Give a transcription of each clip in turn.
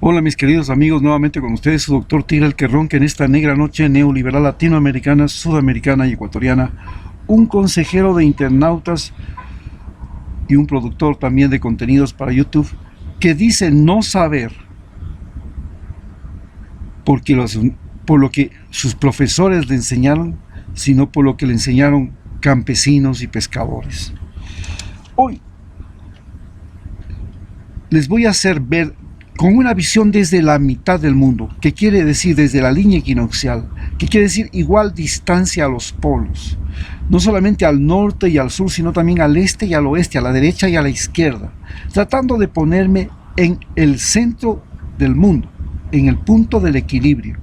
Hola mis queridos amigos, nuevamente con ustedes su doctor Tigre el que ronca en esta negra noche neoliberal latinoamericana, sudamericana y ecuatoriana, un consejero de internautas y un productor también de contenidos para YouTube que dice no saber porque por lo que sus profesores le enseñaron, sino por lo que le enseñaron campesinos y pescadores. Hoy les voy a hacer ver con una visión desde la mitad del mundo, que quiere decir desde la línea equinoccial, que quiere decir igual distancia a los polos, no solamente al norte y al sur, sino también al este y al oeste, a la derecha y a la izquierda, tratando de ponerme en el centro del mundo, en el punto del equilibrio,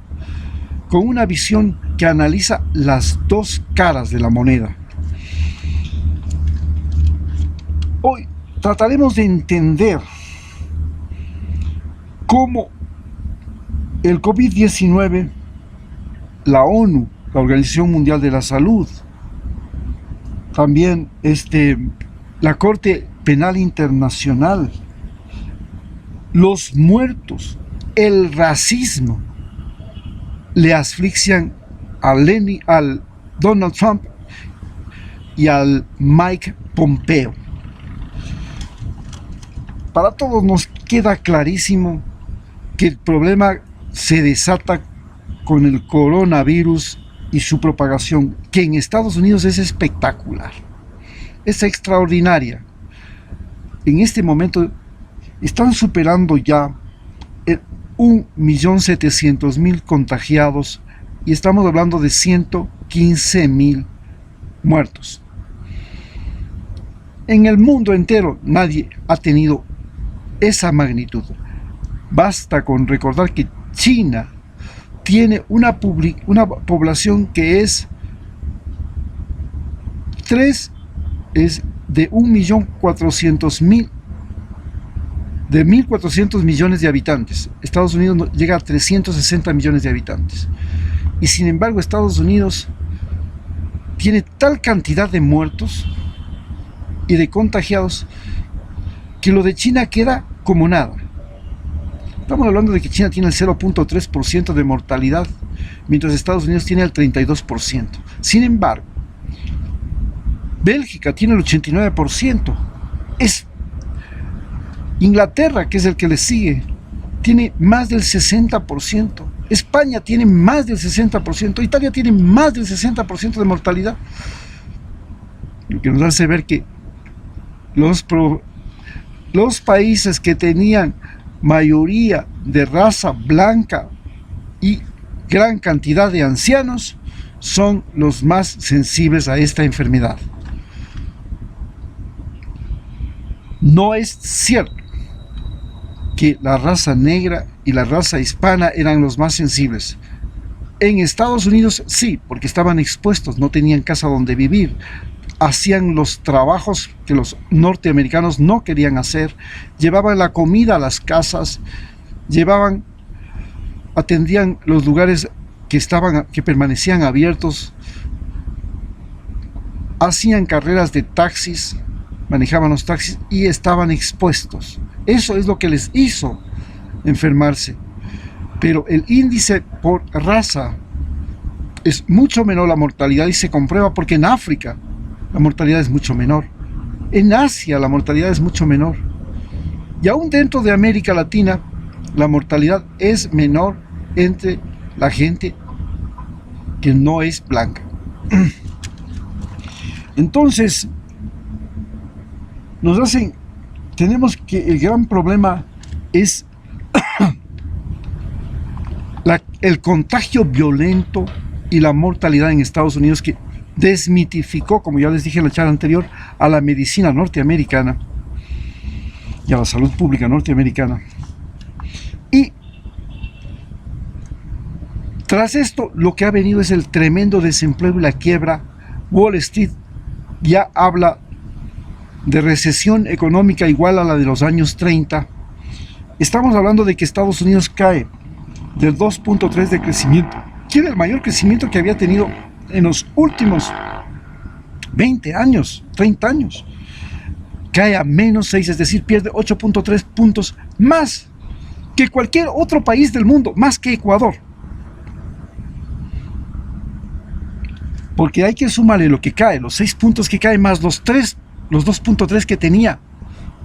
con una visión que analiza las dos caras de la moneda. Hoy trataremos de entender cómo el COVID-19, la ONU, la Organización Mundial de la Salud, también la Corte Penal Internacional, los muertos, el racismo, le asfixian al Donald Trump y al Mike Pompeo. Para todos nos queda clarísimo que el problema se desata con el coronavirus y su propagación, que en Estados Unidos es espectacular, es extraordinaria. En este momento están superando ya 1.700.000 contagiados y estamos hablando de 115.000 muertos. En el mundo entero nadie ha tenido esa magnitud. Basta con recordar que China tiene una población que es de 1.400.000, de 1.400 millones de habitantes. Estados Unidos llega a 360 millones de habitantes. Y sin embargo, Estados Unidos tiene tal cantidad de muertos y de contagiados que lo de China queda como nada. Estamos hablando de que China tiene el 0.3% de mortalidad, mientras Estados Unidos tiene el 32%. Sin embargo, Bélgica tiene el 89%. Inglaterra, que es el que le sigue, tiene más del 60%. España tiene más del 60%. Italia tiene más del 60% de mortalidad. Lo que nos hace ver que los países que tenían mayoría de raza blanca y gran cantidad de ancianos son los más sensibles a esta enfermedad. No es cierto que la raza negra y la raza hispana eran los más sensibles. En Estados Unidos sí, porque estaban expuestos, no tenían casa donde vivir, hacían los trabajos que los norteamericanos no querían hacer, llevaban la comida a las casas, atendían los lugares que permanecían abiertos, hacían carreras de taxis, manejaban los taxis y estaban expuestos. Eso es lo que les hizo enfermarse. Pero el índice por raza es mucho menor la mortalidad y se comprueba porque en África la mortalidad es mucho menor. En Asia la mortalidad es mucho menor. Y aún dentro de América Latina la mortalidad es menor entre la gente que no es blanca. Entonces, tenemos que el gran problema es el contagio violento y la mortalidad en Estados Unidos, que desmitificó, como ya les dije en la charla anterior, a la medicina norteamericana y a la salud pública norteamericana. Y tras esto, lo que ha venido es el tremendo desempleo y la quiebra. Wall Street ya habla de recesión económica igual a la de los años 30. Estamos hablando de que Estados Unidos cae del 2.3 de crecimiento. Tiene el mayor crecimiento que había tenido en los últimos 20 años, 30 años. Cae a menos 6, es decir, pierde 8.3 puntos más que cualquier otro país del mundo, más que Ecuador. Porque hay que sumarle lo que cae, los 6 puntos que caen más los 2.3 que tenía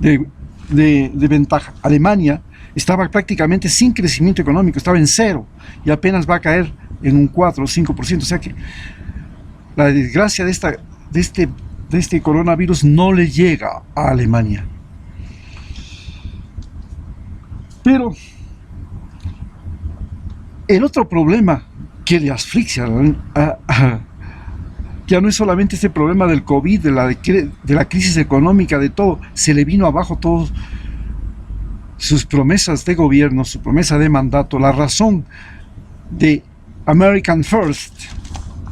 de ventaja. Alemania estaba prácticamente sin crecimiento económico, estaba en cero y apenas va a caer en un 4 o 5%. O sea que la desgracia de este coronavirus no le llega a Alemania. Pero el otro problema que le asfixia ya no es solamente este problema del COVID, de la crisis económica, de todo, se le vino abajo todas sus promesas de gobierno, su promesa de mandato, la razón de American First,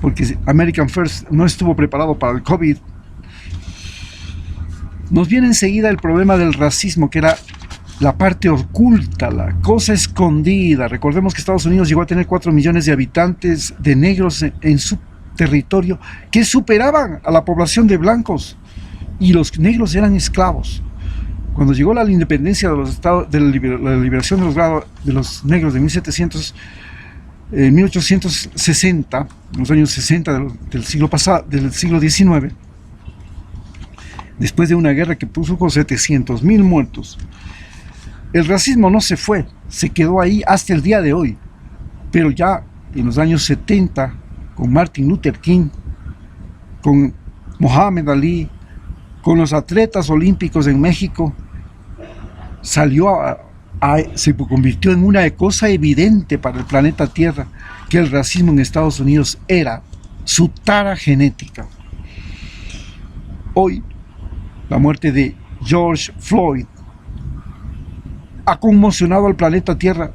porque American First no estuvo preparado para el COVID. Nos viene enseguida el problema del racismo, que era la parte oculta, la cosa escondida. Recordemos que Estados Unidos llegó a tener 4 millones de habitantes de negros en su territorio, que superaban a la población de blancos, y los negros eran esclavos. Cuando llegó la independencia de los estados, de la liberación de los negros de 1860, en los años 60 del siglo pasado, del siglo XIX, después de una guerra que puso con 700,000 muertos, el racismo no se fue, se quedó ahí hasta el día de hoy. Pero ya en los años 70, con Martin Luther King, con Muhammad Ali, con los atletas olímpicos en México, se convirtió en una cosa evidente para el planeta Tierra que el racismo en Estados Unidos era su tara genética. Hoy, la muerte de George Floyd ha conmocionado al planeta Tierra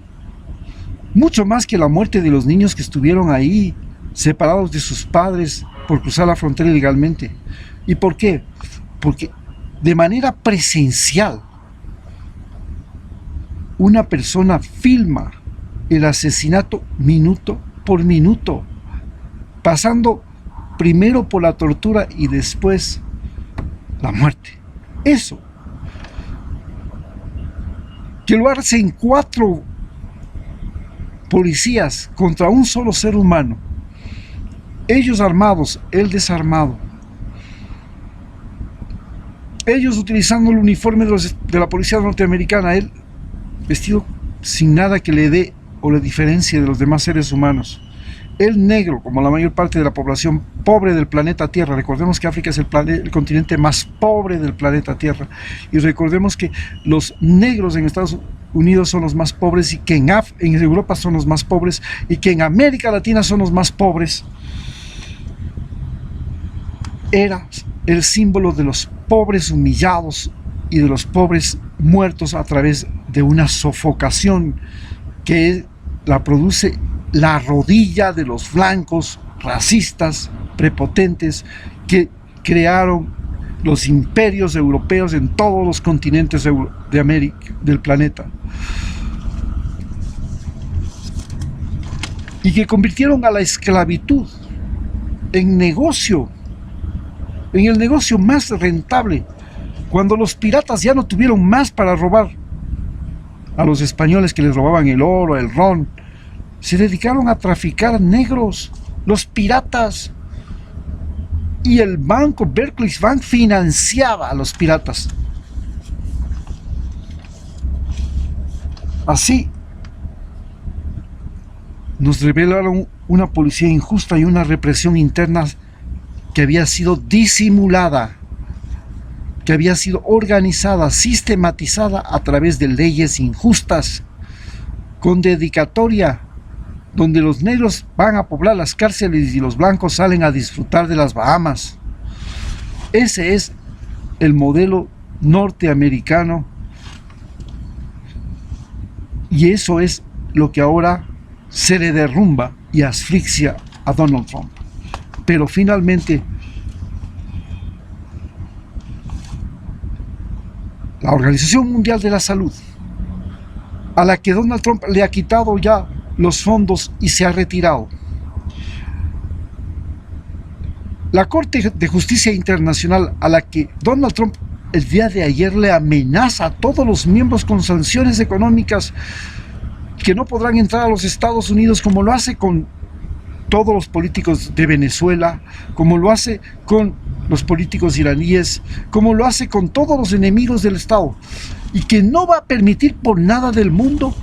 mucho más que la muerte de los niños que estuvieron ahí separados de sus padres por cruzar la frontera ilegalmente. ¿Y por qué? Porque de manera presencial una persona filma el asesinato minuto por minuto, pasando primero por la tortura y después la muerte. Eso, que lo hacen 4 policías contra un solo ser humano, ellos armados, él desarmado, ellos utilizando el uniforme de la policía norteamericana, él vestido sin nada que le dé o le diferencie de los demás seres humanos. El negro, como la mayor parte de la población pobre del planeta Tierra. Recordemos que África es el continente más pobre del planeta Tierra. Y recordemos que los negros en Estados Unidos son los más pobres, y que en Europa son los más pobres, y que en América Latina son los más pobres. Era el símbolo de los pobres humillados y de los pobres muertos a través de una sofocación que la produce la rodilla de los blancos racistas, prepotentes, que crearon los imperios europeos en todos los continentes de América, del planeta, y que convirtieron a la esclavitud en negocio, en el negocio más rentable. Cuando los piratas ya no tuvieron más para robar a los españoles que les robaban el oro, el ron, se dedicaron a traficar negros, los piratas. Y el banco Barclays Bank financiaba a los piratas. Así nos revelaron una policía injusta y una represión interna que había sido disimulada, que había sido organizada, sistematizada a través de leyes injustas, con dedicatoria, donde los negros van a poblar las cárceles y los blancos salen a disfrutar de las Bahamas. Ese es el modelo norteamericano, y eso es lo que ahora se le derrumba y asfixia a Donald Trump. Pero finalmente la Organización Mundial de la Salud, a la que Donald Trump le ha quitado ya los fondos y se ha retirado, la Corte de Justicia Internacional, a la que Donald Trump el día de ayer le amenaza a todos los miembros con sanciones económicas que no podrán entrar a los Estados Unidos, como lo hace con todos los políticos de Venezuela, como lo hace con los políticos iraníes, como lo hace con todos los enemigos del Estado, y que no va a permitir por nada del mundo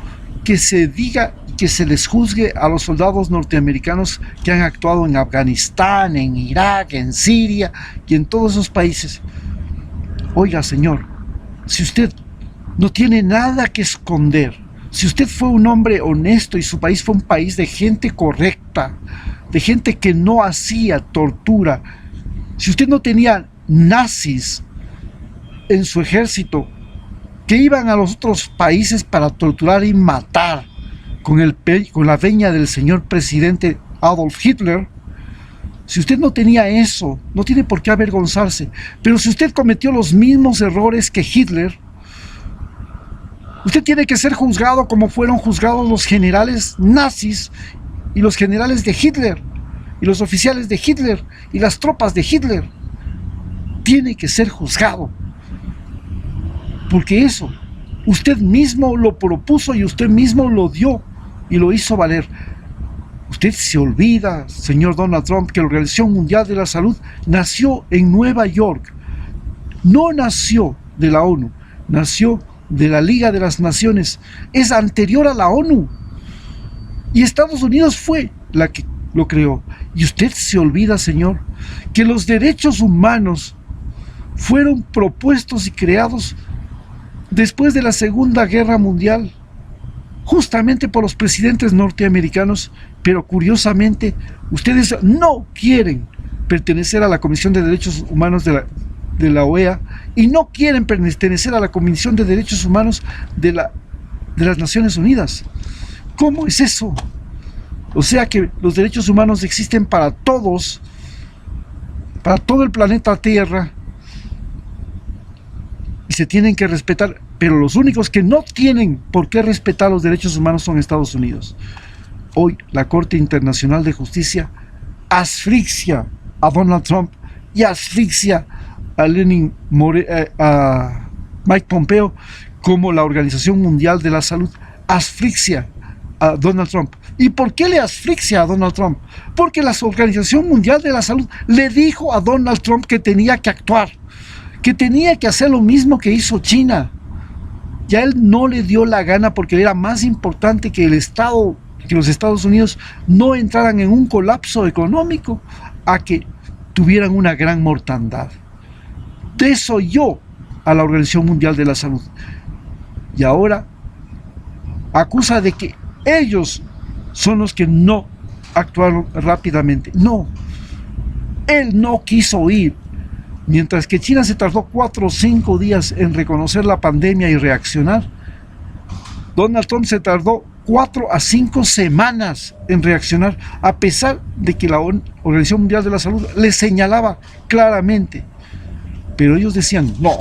que se diga y que se les juzgue a los soldados norteamericanos que han actuado en Afganistán, en Irak, en Siria y en todos esos países. Oiga, señor, si usted no tiene nada que esconder, si usted fue un hombre honesto y su país fue un país de gente correcta, de gente que no hacía tortura, si usted no tenía nazis en su ejército que iban a los otros países para torturar y matar con la veña del señor presidente Adolf Hitler, si usted no tenía eso, no tiene por qué avergonzarse. Pero si usted cometió los mismos errores que Hitler, usted tiene que ser juzgado como fueron juzgados los generales nazis y los generales de Hitler y los oficiales de Hitler y las tropas de Hitler. Tiene que ser juzgado. Porque eso, usted mismo lo propuso y usted mismo lo dio y lo hizo valer. Usted se olvida, señor Donald Trump, que la Organización Mundial de la Salud nació en Nueva York. No nació de la ONU, nació de la Liga de las Naciones. Es anterior a la ONU. Y Estados Unidos fue la que lo creó. Y usted se olvida, señor, que los derechos humanos fueron propuestos y creados después de la Segunda Guerra Mundial, justamente por los presidentes norteamericanos, pero curiosamente ustedes no quieren pertenecer a la Comisión de Derechos Humanos de la OEA y no quieren pertenecer a la Comisión de Derechos Humanos de las Naciones Unidas. ¿Cómo es eso? O sea que los derechos humanos existen para todos, para todo el planeta Tierra, y se tienen que respetar, pero los únicos que no tienen por qué respetar los derechos humanos son Estados Unidos. Hoy la Corte Internacional de Justicia asfixia a Donald Trump y asfixia a Mike Pompeo, como la Organización Mundial de la Salud asfixia a Donald Trump. ¿Y por qué le asfixia a Donald Trump? Porque la Organización Mundial de la Salud le dijo a Donald Trump que tenía que actuar, que tenía que hacer lo mismo que hizo China. Ya él no le dio la gana, porque era más importante que los Estados Unidos no entraran en un colapso económico a que tuvieran una gran mortandad. Desoyó a la Organización Mundial de la Salud. Y ahora acusa de que ellos son los que no actuaron rápidamente. No, él no quiso ir. Mientras que China se tardó 4 o 5 días en reconocer la pandemia y reaccionar, Donald Trump se tardó 4 a 5 semanas en reaccionar, a pesar de que la Organización Mundial de la Salud le señalaba claramente. Pero ellos decían, no,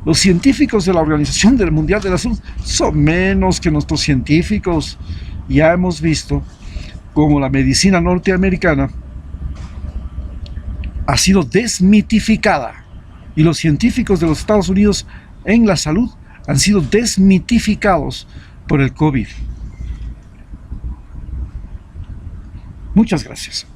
los científicos de la Organización Mundial de la Salud son menos que nuestros científicos. Ya hemos visto cómo la medicina norteamericana ha sido desmitificada, y los científicos de los Estados Unidos en la salud han sido desmitificados por el COVID. Muchas gracias.